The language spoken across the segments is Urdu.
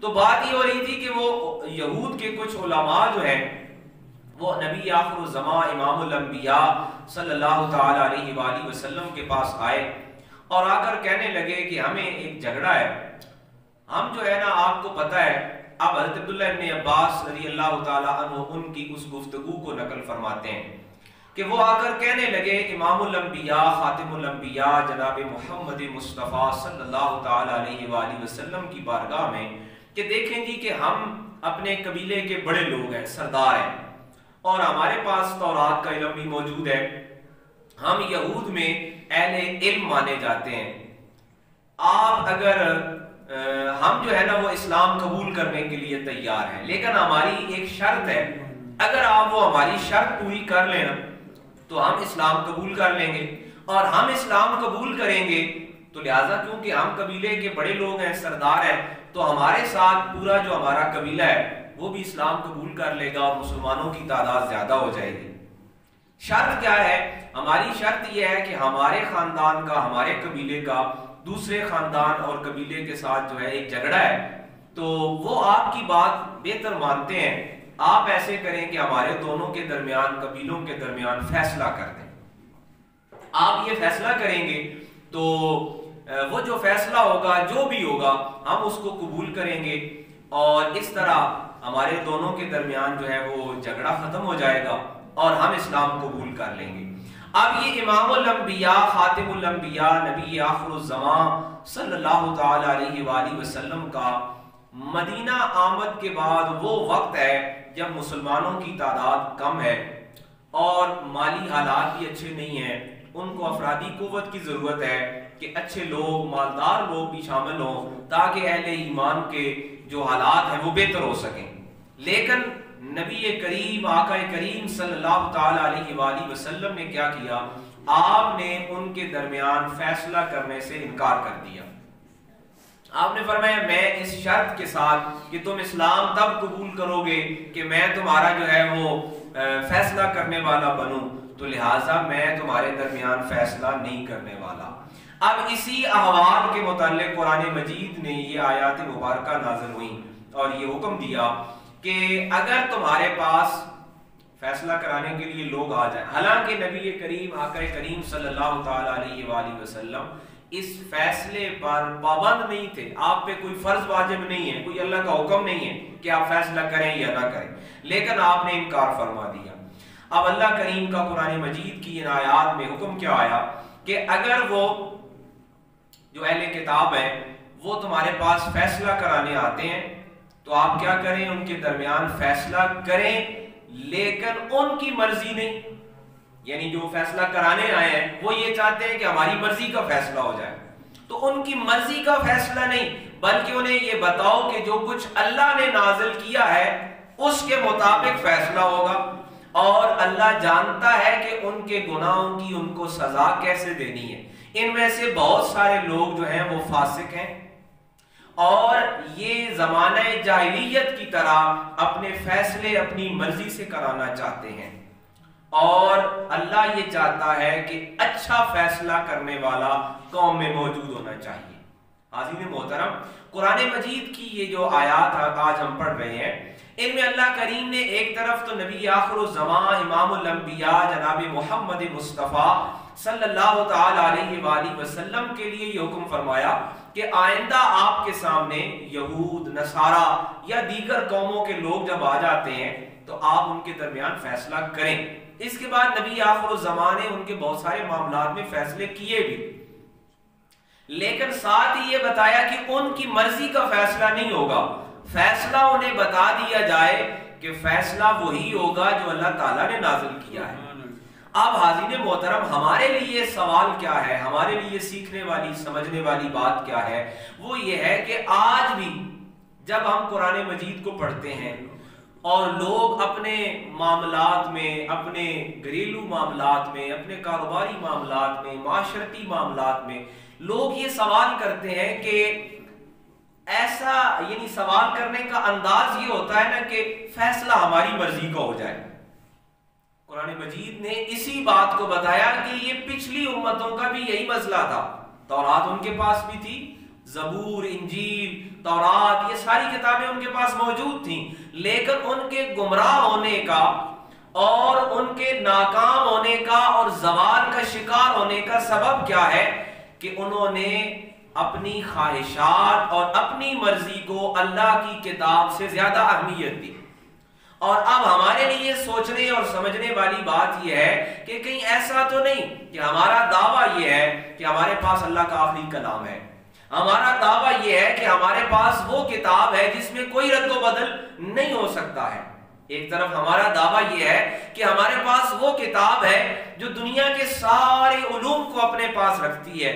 تو بات یہ ہو رہی تھی کہ وہ یہود کے کچھ علماء جو ہیں وہ نبی آخر الزمان امام الانبیاء صلی اللہ تعالی علیہ وآلہ وسلم کے پاس آئے اور آ کر کہنے لگے کہ ہمیں ایک جھگڑا ہے، ہم جو ہے نا آپ کو پتہ ہے، اب حضرت عبداللہ ابن عباس رضی اللہ تعالی عنہ ان کی اس گفتگو کو نقل فرماتے ہیں کہ وہ آ کر کہنے لگے امام الانبیاء خاتم الانبیاء جناب محمد مصطفیٰ صلی اللہ تعالی علیہ وآلہ وسلم کی بارگاہ میں کہ دیکھیں جی کہ ہم اپنے قبیلے کے بڑے لوگ ہیں، سردار ہیں، اور ہمارے پاس تورات کا علم بھی موجود ہے، ہم یہود میں اہل علم مانے جاتے ہیں، آپ اگر ہم جو ہے نا وہ اسلام قبول کرنے کے لیے تیار ہیں، لیکن ہماری ایک شرط ہے، اگر آپ وہ ہماری شرط پوری کر لینا تو ہم اسلام قبول کر لیں گے، اور ہم اسلام قبول کریں گے تو لہٰذا کیونکہ ہم قبیلے کے بڑے لوگ ہیں، سردار ہیں، تو ہمارے ساتھ پورا جو ہمارا قبیلہ ہے وہ بھی اسلام قبول کر لے گا اور مسلمانوں کی تعداد زیادہ ہو جائے گی۔ شرط کیا ہے؟ ہماری شرط یہ ہے کہ ہمارے خاندان کا، ہمارے قبیلے کا دوسرے خاندان اور قبیلے کے ساتھ جو ہے ایک جھگڑا ہے، تو وہ آپ کی بات بہتر مانتے ہیں، آپ ایسے کریں کہ ہمارے دونوں کے درمیان، قبیلوں کے درمیان فیصلہ کر دیں۔ آپ یہ فیصلہ کریں گے تو وہ جو فیصلہ ہوگا، جو بھی ہوگا، ہم اس کو قبول کریں گے، اور اس طرح ہمارے دونوں کے درمیان جو ہے وہ جھگڑا ختم ہو جائے گا اور ہم اسلام قبول کر لیں گے۔ اب یہ امام الانبیاء خاتم الانبیاء نبی آخر الزمان صلی اللہ تعالی علیہ وآلہ وسلم کا مدینہ آمد کے بعد وہ وقت ہے جب مسلمانوں کی تعداد کم ہے اور مالی حالات بھی اچھے نہیں ہیں، ان کو افرادی قوت کی ضرورت ہے کہ اچھے لوگ، مالدار لوگ بھی شامل ہوں تاکہ اہل ایمان کے جو حالات ہیں وہ بہتر ہو سکیں۔ لیکن نبی کریم، آقا کریم صلی اللہ تعالی علیہ وآلہ وسلم نے کیا کیا؟ آپ نے ان کے درمیان فیصلہ کرنے سے انکار کر دیا۔ آپ نے فرمایا میں اس شرط کے ساتھ کہ تم اسلام تب قبول کرو گے کہ میں تمہارا جو ہے وہ فیصلہ کرنے والا بنوں، تو لہٰذا میں تمہارے درمیان فیصلہ نہیں کرنے والا۔ اب اسی احوال کے متعلق قرآن مجید نے یہ آیات مبارکہ نازل ہوئیں اور یہ حکم دیا کہ اگر تمہارے پاس فیصلہ کرانے کے لیے لوگ آ جائیں، حالانکہ نبی کریم آقا کریم صلی اللہ تعالی علیہ وآلہ وسلم اس فیصلے پر پابند نہیں تھے، آپ پہ کوئی فرض واجب نہیں ہے، کوئی اللہ کا حکم نہیں ہے کہ آپ فیصلہ کریں یا نہ کریں، لیکن آپ نے انکار فرما دیا۔ اب اللہ کریم کا قرآن مجید کی ان آیات میں حکم کیا آیا کہ اگر وہ جو اہل کتاب ہیں وہ تمہارے پاس فیصلہ کرانے آتے ہیں تو آپ کیا کریں؟ ان کے درمیان فیصلہ کریں، لیکن ان کی مرضی نہیں، یعنی جو فیصلہ کرانے آئے ہیں وہ یہ چاہتے ہیں کہ ہماری مرضی کا فیصلہ ہو جائے، تو ان کی مرضی کا فیصلہ نہیں، بلکہ انہیں یہ بتاؤ کہ جو کچھ اللہ نے نازل کیا ہے اس کے مطابق فیصلہ ہوگا، اور اللہ جانتا ہے کہ ان کے گناہوں کی ان کو سزا کیسے دینی ہے۔ ان میں سے بہت سارے لوگ جو ہیں وہ فاسق ہیں اور یہ زمانہ جاہلیت کی طرح اپنے فیصلے اپنی مرضی سے کرانا چاہتے ہیں، اور اللہ یہ چاہتا ہے کہ اچھا فیصلہ کرنے والا قوم میں موجود ہونا چاہیے۔ حاضرین محترم، قرآن مجید کی یہ جو آیات آج ہم پڑھ رہے ہیں، ان میں اللہ کریم نے ایک طرف تو نبی آخر الزمان امام الانبیاء جناب محمد مصطفیٰ صلی اللہ تعالی علیہ وآلہ وسلم کے لیے یہ حکم فرمایا کہ آئندہ آپ کے سامنے یہود، نصارہ یا دیگر قوموں کے لوگ جب آ جاتے ہیں تو آپ ان کے درمیان فیصلہ کریں۔ اس کے بعد نبی آخر الزمان نے ان کے بہت سارے معاملات میں فیصلے کیے بھی، لیکن ساتھ ہی یہ بتایا کہ ان کی مرضی کا فیصلہ نہیں ہوگا، فیصلہ انہیں بتا دیا جائے کہ فیصلہ وہی ہوگا جو اللہ تعالیٰ نے نازل کیا ہے۔ اب حاضرین محترم، ہمارے لیے سوال کیا ہے، ہمارے لیے سیکھنے والی، سمجھنے والی بات کیا ہے؟ وہ یہ ہے کہ آج بھی جب ہم قرآن مجید کو پڑھتے ہیں اور لوگ اپنے معاملات میں، اپنے گھریلو معاملات میں، اپنے کاروباری معاملات میں، معاشرتی معاملات میں لوگ یہ سوال کرتے ہیں کہ ایسا، یعنی سوال کرنے کا انداز یہ ہوتا ہے نا کہ فیصلہ ہماری مرضی کا ہو جائے۔ قرآن مجید نے اسی بات کو بتایا کہ یہ پچھلی امتوں کا بھی یہی مسئلہ تھا، تورات ان کے پاس بھی تھی زبور، انجیل، تورات، یہ ساری کتابیں ان کے پاس موجود تھیں، لیکن ان کے گمراہ ہونے کا اور ان کے ناکام ہونے کا اور زوال کا شکار ہونے کا سبب کیا ہے کہ انہوں نے اپنی خواہشات اور اپنی مرضی کو اللہ کی کتاب سے زیادہ اہمیت دی۔ اور اب ہمارے لیے سوچنے اور سمجھنے والی بات یہ ہے کہ کہیں ایسا تو نہیں کہ ہمارا دعویٰ یہ ہے کہ ہمارے پاس اللہ کا آخری کلام ہے، ہمارا دعویٰ یہ ہے کہ ہمارے پاس وہ کتاب ہے جس میں کوئی رد و بدل نہیں ہو سکتا ہے۔ ایک طرف ہمارا دعویٰ یہ ہے کہ ہمارے پاس وہ کتاب ہے جو دنیا کے سارے علوم کو اپنے پاس رکھتی ہے،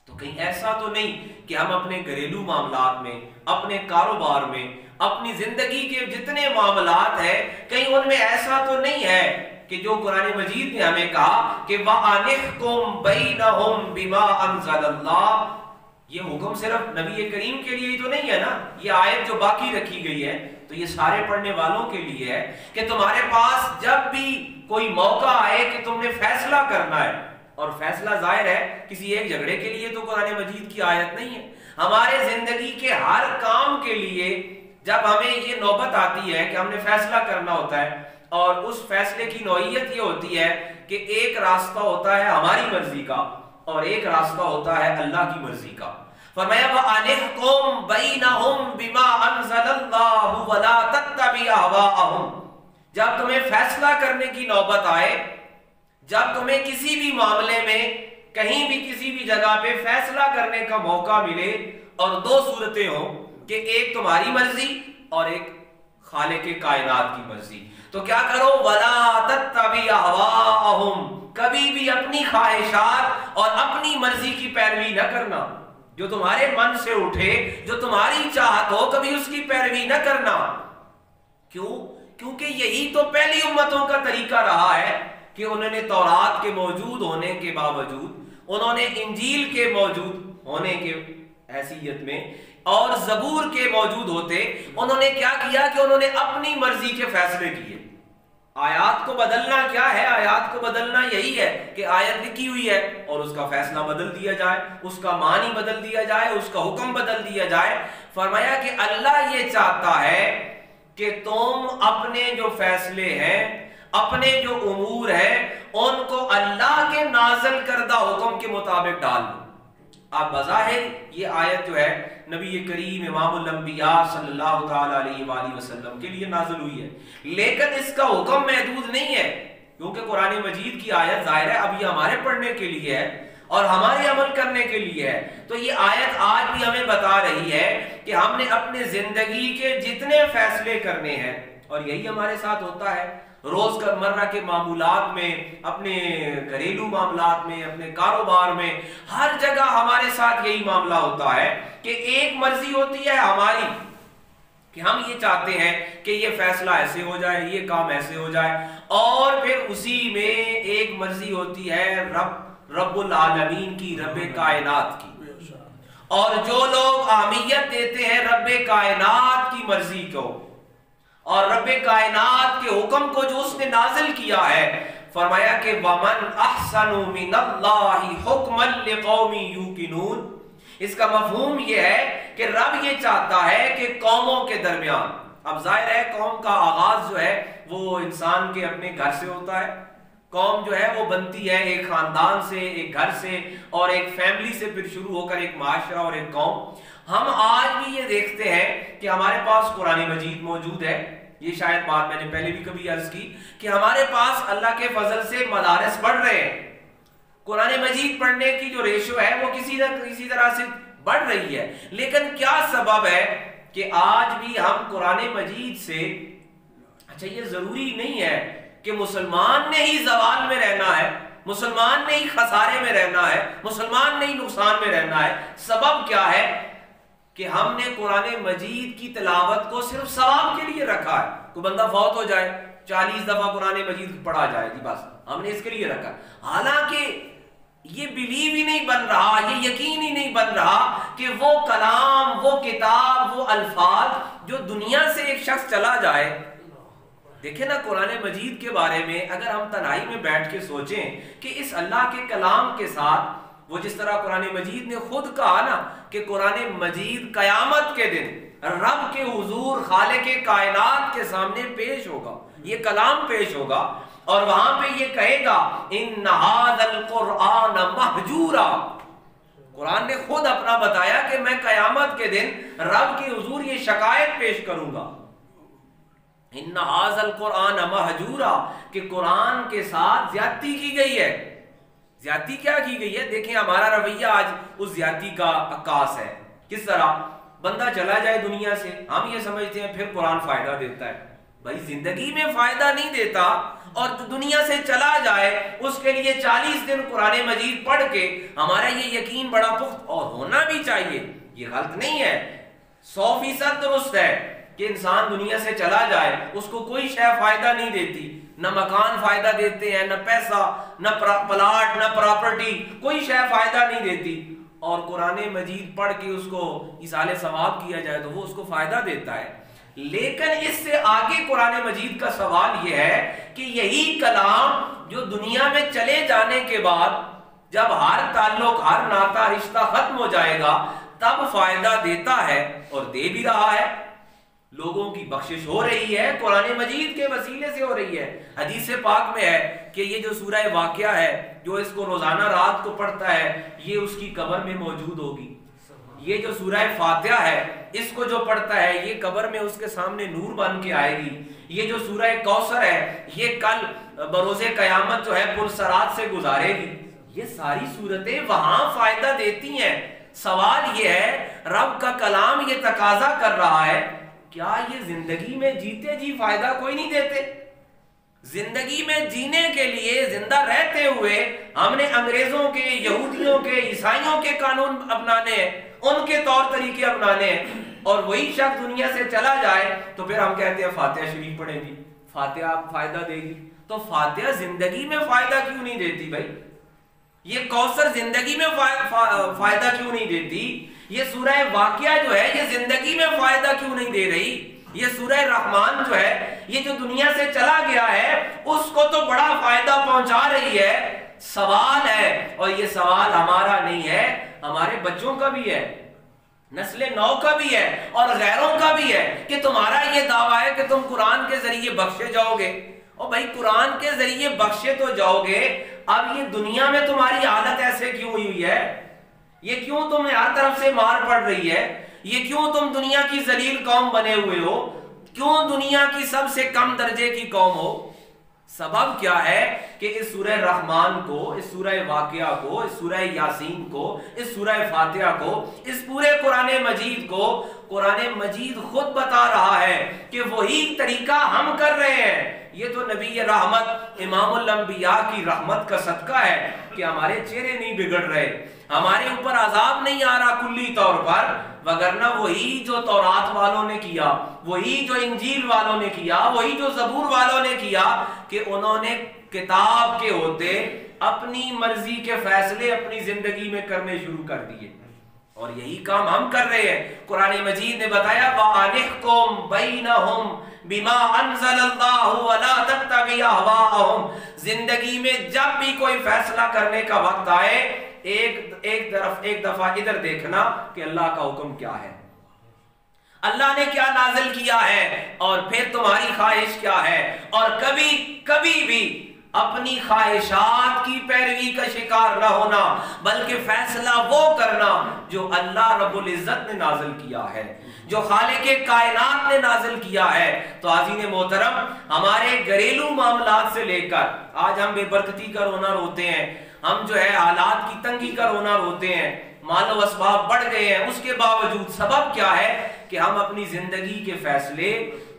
تو کہیں ایسا تو نہیں کہ ہم اپنے گھریلو معاملات میں، اپنے کاروبار میں، اپنی زندگی کے جتنے معاملات ہیں، کہیں ان میں ایسا تو نہیں ہے کہ جو قرآن مجید نے ہمیں کہا کہ وَأَنِحْكُمْ بَيْنَهُمْ بِمَا أَنزَلَ اللَّهُ، یہ حکم صرف نبی کریم کے لیے ہی تو نہیں ہے نا، یہ آیت جو باقی رکھی گئی ہے تو یہ سارے پڑھنے والوں کے لیے ہے کہ تمہارے پاس جب بھی کوئی موقع آئے کہ تم نے فیصلہ کرنا ہے، اور فیصلہ ظاہر ہے کسی ایک جھگڑے کے لیے تو قرآن مجید کی آیت نہیں ہے، ہمارے زندگی کے ہر کام کے لیے جب ہمیں یہ نوبت آتی ہے کہ ہم نے فیصلہ کرنا ہوتا ہے، اور اس فیصلے کی نوعیت یہ ہوتی ہے کہ ایک راستہ ہوتا ہے ہماری مرضی کا اور ایک راستہ ہوتا ہے اللہ کی مرضی کا۔ فرمایا وَأَنِحْكُمْ بَيْنَهُمْ بِمَا أَنزَلَ اللَّهُ وَلَا تَتَّبِعْ أَهْوَاءَهُمْ، جب تمہیں فیصلہ کرنے کی نوبت آئے، جب تمہیں کسی بھی معاملے میں کہیں بھی کسی بھی جگہ پہ فیصلہ کرنے کا موقع ملے اور دو صورتیں ہوں کہ ایک تمہاری مرضی اور ایک خالق کائنات کی مرضی، تو کیا کرو وَلَا تَتَّبِعْ أَهْوَاءَهُمْ، کبھی بھی اپنی خواہشات اور اپنی مرضی کی پیروی نہ کرنا، جو تمہارے من سے اٹھے، جو تمہاری چاہت ہو، کبھی اس کی پیروی نہ کرنا۔ کیوں؟ کیونکہ یہی تو پہلی امتوں کا طریقہ رہا ہے کہ انہوں نے تورات کے موجود ہونے کے باوجود، انہوں نے انجیل کے موجود ہونے کے حیثیت میں اور زبور کے موجود ہوتے، انہوں نے کیا کیا کہ انہوں نے اپنی مرضی کے فیصلے کیے۔ آیات کو بدلنا کیا ہے؟ آیات کو بدلنا یہی ہے کہ آیت لکھی ہوئی ہے اور اس کا فیصلہ بدل دیا جائے، اس کا معنی بدل دیا جائے، اس کا حکم بدل دیا جائے۔ فرمایا کہ اللہ یہ چاہتا ہے کہ تم اپنے جو فیصلے ہیں، اپنے جو امور ہیں، ان کو اللہ کے نازل کردہ حکم کے مطابق ڈال دو۔ اب بظاہر یہ آیت جو ہے نبی کریم امام الانبیاء صلی اللہ تعالی علیہ وآلہ وسلم کے لیے نازل ہوئی ہے، لیکن اس کا حکم محدود نہیں ہے، کیونکہ قرآن مجید کی آیت ظاہر ہے اب یہ ہمارے پڑھنے کے لیے ہے اور ہمارے عمل کرنے کے لیے ہے، تو یہ آیت آج بھی ہمیں بتا رہی ہے کہ ہم نے اپنے زندگی کے جتنے فیصلے کرنے ہیں، اور یہی ہمارے ساتھ ہوتا ہے روز مرہ کے معمولات میں، اپنے گھریلو معاملات میں، اپنے کاروبار میں، ہر جگہ ہمارے ساتھ یہی معاملہ ہوتا ہے کہ ایک مرضی ہوتی ہے ہماری کہ ہم یہ چاہتے ہیں کہ یہ فیصلہ ایسے ہو جائے، یہ کام ایسے ہو جائے، اور پھر اسی میں ایک مرضی ہوتی ہے رب العالمین کی، رب کائنات کی، اور جو لوگ اہمیت دیتے ہیں رب کائنات کی مرضی کو اور رب کائنات کے حکم کو جو اس نے نازل کیا ہے، فرمایا کہ وَمَنْ أَحْسَنُ مِنَ اللَّهِ حُكْمًا لِقَوْمٍ يُوقِنُونَ، اس کا مفہوم یہ ہے کہ رب یہ چاہتا ہے کہ قوموں کے درمیان، اب ظاہر ہے قوم کا آغاز جو ہے وہ انسان کے اپنے گھر سے ہوتا ہے، قوم جو ہے وہ بنتی ہے ایک خاندان سے، ایک گھر سے، اور ایک فیملی سے پھر شروع ہو کر ایک معاشرہ اور ایک قوم۔ ہم آج بھی یہ دیکھتے ہیں کہ ہمارے پاس قرآن مجید موجود ہے، یہ شاید بات میں نے پہلے بھی کبھی عرض کی کہ ہمارے پاس اللہ کے فضل سے مدارس بڑھ رہے ہیں، قرآن مجید پڑھنے کی جو ریشو ہے وہ کسی طرح سے بڑھ رہی ہے، لیکن کیا سبب ہے کہ آج بھی ہم قرآن مجید سے، اچھا یہ ضروری نہیں ہے کہ مسلمان نے ہی زوال میں رہنا ہے، مسلمان نے ہی خسارے میں رہنا ہے، مسلمان نے ہی نقصان میں رہنا ہے، سبب کیا ہے کہ ہم نے قرآن مجید کی تلاوت کو صرف ثواب کے لیے رکھا ہے، کوئی بندہ فوت ہو جائے 40 دفعہ قرآن مجید پڑھا جائے جی بس ہم نے اس کے لیے رکھا، حالانکہ یہ بلیو ہی نہیں بن رہا، یہ یقین ہی نہیں بن رہا کہ وہ کلام، وہ کتاب، وہ الفاظ جو دنیا سے ایک شخص چلا جائے، دیکھیں نا قرآن مجید کے بارے میں اگر ہم تنہائی میں بیٹھ کے سوچیں کہ اس اللہ کے کلام کے ساتھ وہ جس طرح قرآن مجید نے خود کہا نا کہ قرآن مجید قیامت کے دن رب کے حضور خالق کائنات کے سامنے پیش ہوگا، یہ کلام پیش ہوگا، اور وہاں پہ یہ کہے گا ان ھذا القرآن مہجورا۔ قرآن نے خود اپنا بتایا کہ میں قیامت کے دن رب کے حضور یہ شکایت پیش کروں گا، ان ھذا القرآن مہجورا، کہ قرآن کے ساتھ زیادتی کی گئی ہے۔ زیادتی کیا کی گئی ہے؟ دیکھیں ہمارا رویہ آج اس زیادتی کا عکاس ہے۔ کس طرح بندہ چلا جائے دنیا سے، ہم یہ سمجھتے ہیں پھر قرآن فائدہ دیتا ہے۔ بھائی زندگی میں فائدہ نہیں دیتا، اور دنیا سے چلا جائے اس کے لیے 40 دن قرآن مجید پڑھ کے ہمارا یہ یقین بڑا پخت اور ہونا بھی چاہیے، یہ غلط نہیں ہے، 100% درست ہے کہ انسان دنیا سے چلا جائے اس کو کوئی شے فائدہ نہیں دیتی، نہ مکان فائدہ دیتے ہیں، نہ پیسہ، نہ پلاٹ، نہ پراپرٹی، کوئی شے فائدہ نہیں دیتی، اور قرآن مجید پڑھ کے اس کو ایصال ثواب کیا جائے تو وہ اس کو فائدہ دیتا ہے۔ لیکن اس سے آگے قرآن مجید کا سوال یہ ہے کہ یہی کلام جو دنیا میں چلے جانے کے بعد جب ہر تعلق، ہر ناتا، رشتہ ختم ہو جائے گا تب فائدہ دیتا ہے، اور دے بھی رہا ہے، لوگوں کی بخشش ہو رہی ہے، قرآن مجید کے وسیلے سے ہو رہی ہے۔ حدیث پاک میں ہے کہ یہ جو سورہ واقعہ ہے، جو اس کو روزانہ رات کو پڑھتا ہے یہ اس کی قبر میں موجود ہوگی۔ یہ جو سورہ فاتحہ ہے اس کو جو پڑھتا ہے یہ قبر میں اس کے سامنے نور بن کے آئے گی۔ یہ جو سورہ کوثر ہے یہ کل بروز قیامت جو ہے پرسرات سے گزارے گی۔ یہ ساری صورتیں وہاں فائدہ دیتی ہیں۔ سوال یہ ہے، رب کا کلام یہ تقاضا کر رہا ہے، کیا یہ زندگی میں جیتے جی فائدہ کوئی نہیں دیتے؟ زندگی میں جینے کے لیے زندہ رہتے ہوئے ہم نے انگریزوں کے، یہودیوں کے، عیسائیوں کے قانون اپنانے ہیں، ان کے طور طریقے اپنانے ہیں، اور وہی شخص دنیا سے چلا جائے تو پھر ہم کہتے ہیں فاتحہ شریف پڑھیں گی، فاتحہ فائدہ دے گی۔ تو فاتحہ زندگی میں فائدہ کیوں نہیں دیتی بھائی؟ یہ کوثر زندگی میں فائدہ کیوں نہیں دیتی؟ یہ سورہ واقعہ جو ہے یہ زندگی میں فائدہ کیوں نہیں دے رہی؟ یہ سورہ رحمان جو ہے یہ جو دنیا سے چلا گیا ہے اس کو تو بڑا فائدہ پہنچا رہی ہے۔ سوال ہے، اور یہ سوال ہمارا نہیں ہے، ہمارے بچوں کا بھی ہے، نسل نو کا بھی ہے، اور غیروں کا بھی ہے، کہ تمہارا یہ دعویٰ ہے کہ تم قرآن کے ذریعے بخشے جاؤ گے۔ اور بھائی قرآن کے ذریعے بخشے تو جاؤ گے، اب یہ دنیا میں تمہاری حالت ایسے کیوں ہوئی ہے؟ یہ کیوں تمہیں ہر طرف سے مار پڑ رہی ہے؟ یہ کیوں تم دنیا کی ذلیل قوم بنے ہوئے ہو؟ کیوں دنیا کی سب سے کم درجے کی قوم ہو؟ سبب کیا ہے کہ اس سورہ رحمان کو، اس سورہ واقعہ کو، اس سورہ یاسین کو، اس سورہ فاتحہ کو، اس پورے قرآن مجید کو قرآن مجید خود بتا رہا ہے کہ وہی طریقہ ہم کر رہے ہیں۔ یہ تو نبی رحمت امام الانبیاء کی رحمت کا صدقہ ہے کہ ہمارے چہرے نہیں بگڑ رہے، ہمارے اوپر عذاب نہیں آ رہا کلی طور پر، وگرنہ وہی جو تورات والوں نے کیا، وہی جو انجیل والوں نے کیا، وہی جو زبور والوں نے کیا، کہ انہوں نے کتاب کے ہوتے اپنی مرضی کے فیصلے اپنی زندگی میں کرنے شروع کر دیے، اور یہی کام ہم کر رہے ہیں۔ قرآن مجید نے بتایا وَأَنِحْكُمْ بَيْنَهُمْ بِمَا أَنزَلَ اللَّهُ وَلَا تَتَّبِعْ أَهْوَاءَهُمْ۔ زندگی میں جب بھی کوئی فیصلہ کرنے کا وقت آئے ایک دفعہ ادھر دیکھنا کہ اللہ کا حکم کیا ہے، اللہ نے کیا نازل کیا ہے، اور پھر تمہاری خواہش کیا ہے، اور کبھی بھی اپنی خواہشات کی پیروی کا شکار نہ ہونا، بلکہ فیصلہ وہ کرنا جو اللہ رب العزت نے نازل کیا ہے، جو خالق کائنات نے نازل کیا ہے۔ تو عزیزان محترم، ہمارے گھریلو معاملات سے لے کر آج ہم بے برکتی کا رونا روتے ہیں، ہم جو ہے حالات کی تنگی کا رونا روتے ہیں، مال و اسباب بڑھ گئے ہیں، اس کے باوجود سبب کیا ہے کہ ہم اپنی زندگی کے فیصلے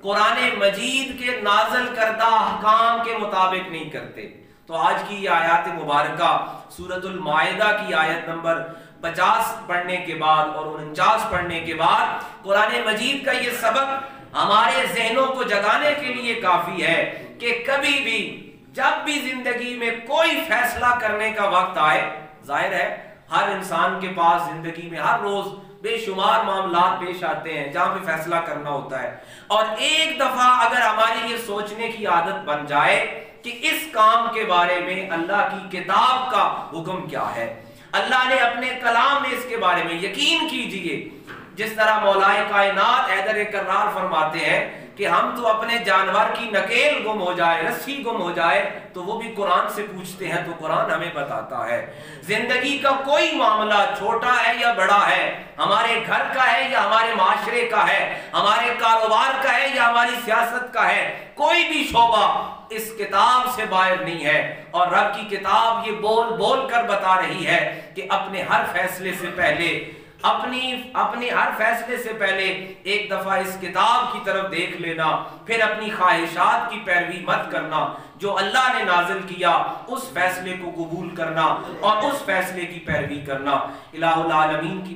قرآن مجید کے نازل کردہ احکام کے مطابق نہیں کرتے۔ تو آج کی یہ آیات مبارکہ سورۃ المائدہ کی آیت نمبر 50 پڑھنے کے بعد اور 49 پڑھنے کے بعد قرآن مجید کا یہ سبق ہمارے ذہنوں کو جگانے کے لیے کافی ہے کہ کبھی بھی جب بھی زندگی میں کوئی فیصلہ کرنے کا وقت آئے، ظاہر ہے ہر انسان کے پاس زندگی میں ہر روز بے شمار معاملات پیش آتے ہیں جہاں پہ فیصلہ کرنا ہوتا ہے، اور ایک دفعہ اگر ہماری یہ سوچنے کی عادت بن جائے کہ اس کام کے بارے میں اللہ کی کتاب کا حکم کیا ہے، اللہ نے اپنے کلام میں اس کے بارے میں یقین کیجئے، جس طرح مولائے کائنات حیدر کرار فرماتے ہیں کہ ہم تو اپنے جانور کی نکیل گم ہو جائے، رسی گم ہو جائے تو وہ بھی قرآن سے پوچھتے ہیں، تو قرآن ہمیں بتاتا ہے زندگی کا کوئی معاملہ چھوٹا ہے یا بڑا ہے، ہمارے گھر کا ہے یا ہمارے معاشرے کا ہے، ہمارے کاروبار کا ہے یا ہماری سیاست کا ہے، کوئی بھی شعبہ اس کتاب سے باہر نہیں ہے۔ اور رب کی کتاب یہ بول بول کر بتا رہی ہے کہ اپنے ہر فیصلے سے پہلے اپنی ہر فیصلے سے پہلے ایک دفعہ اس کتاب کی طرف دیکھ لینا، پھر اپنی خواہشات کی پیروی مت کرنا، جو اللہ نے نازل کیا اس فیصلے کو قبول کرنا اور اس فیصلے کی پیروی کرنا۔ الہ العالمین کی